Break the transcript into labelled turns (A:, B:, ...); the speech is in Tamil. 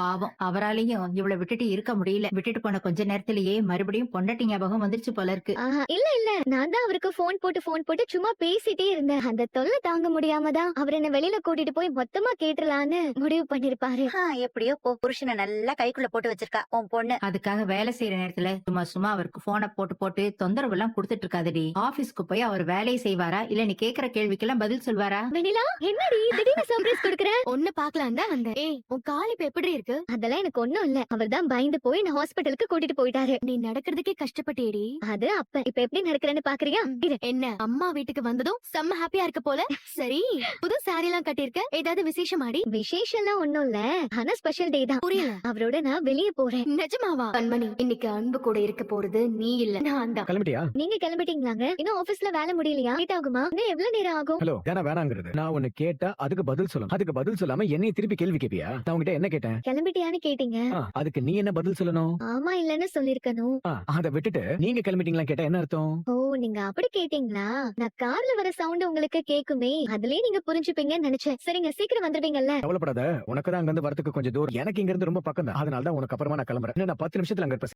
A: பாவம் அவராலையும் இவ்வளவு விட்டுட்டு இருக்க முடியல. விட்டுட்டு போன கொஞ்ச நேரத்திலேயே மறுபடியும் பொண்டாட்டி ஞாபகம் வந்துருச்சு போல இருக்கு.
B: இல்ல நான் தான் அவருக்கு போன் போட்டு சும்மா பேசிட்டே இருந்தேன். அந்த தொல்லை தாங்க முடியாம தான் அவர் என்ன வெளியில கூட்டிட்டு போய் மொத்தமா கேட்டுலான்னு முடிவு பண்ணிருப்பாரு.
C: எப்படியோ போ, புருஷனை நல்லா கைக்குள்ள போட்டு வச்சிருக்கா உன் பொண்ணு.
A: அதுக்காக வேலை செய்யற நேரத்துல சும்மா சும்மா அவருக்கு போனை போட்டு போட்டு தொந்தரவு எல்லாம் கொடுத்துட்டு இருக்காதடி. ஆபீஸ்க்கு போய் அவர் வேலையை செய்வாரா இல்ல நீ கேக்குற கேள்விக்கெல்லாம் பதில் சொல்வாரா?
B: வெண்ணிலா, என்னடி திடீர்னு சர்ப்ரைஸ் கொடுக்கற?
D: ஒண்ணு பாக்கலாம் தான் வந்தேன். ஏய், உன் கால் இப்ப எப்படி இருக்கு?
B: அதெல்லாம் எனக்கு ஒண்ணும் இல்ல. அவர் தான் பயந்து போய் நான் ஹாஸ்பிட்டலுக்கு கூட்டிட்டு போயிட்டாரு.
D: நீ நடக்கிறதுக்கே கஷ்டப்பட்டேடி.
B: அது அப்ப இப்ப எப்படி நடக்கிறேன்னு பாக்குறியா?
D: என்ன அம்மா வீட்டுக்கு வந்ததும் செம்ம ஹாப்பியா இருக்க போல. சரி, புது சாரி எல்லாம் கட்டிருக்க, ஏதாவது விசேஷமாடி?
B: விசேஷம்லாம் ஒண்ணும் இல்ல, ஆனா ஸ்பெஷல் டே தான்.
D: புரியல.
B: அவரோட நான் வெளியே போறேன்.
D: நிஜமாவா? கண்மணி, இன்னைக்கு அன்பு கூட இருக்க போறது நீ இல்ல, நான் தான்.
E: கிளம்பிட்டியா?
B: நீங்க கிளம்பிட்டீங்களாங்க? இன்னும் ஆபீஸ்ல வேலை முடியலையா? லேட் ஆகுமா? இன்னும் எவ்வளவு நேரம் ஆகும்?
E: ஹலோ, தானே வேணாங்கிறது. நான் உன்னை கேட்டா அதுக்கு பதில் சொல்லணும். அதுக்கு பதில் சொல்லாம என்னைய திருப்பி கேள்வி கேப்பியா? நான் உன்கிட்ட என்ன கேட்டேன்?
B: கிளம்பிட்டியான்னு கேட்டீங்க.
E: அதுக்கு நீ என்ன பதில் சொல்லணும்?
B: ஆமா இல்லன்னு சொல்லிருக்கணும்.
E: அதை விட்டுட்டு நீங்க கிளம்பிட்டீங்களா கேட்டா என்ன அர்த்தம்?
B: ஓ, நீங்க அப்படி கேட்டீங்களா? நான் கார்ல வர சவுண்ட் உங்களுக்கு கேக்குமே, அதுலயே நீங்க புரிஞ்சுப்பீங்கன்னு நினைச்சேன். சரிங்க, சீக்கிரம் வந்துருவீங்கல்ல?
E: கவலைப்படாத, உனக்கு தான் அங்க இருந்து வரதுக்கு கொஞ்சம் தூரம். எனக்கு இங்க இருந்து ரொம்ப பக்கம் தான். அதனால தான் உனக்கு அப்புறமா நான் கிளம்புறேன். இன்னும் நான் 10 நிமிஷத்துல அங்க இருப்பேன்.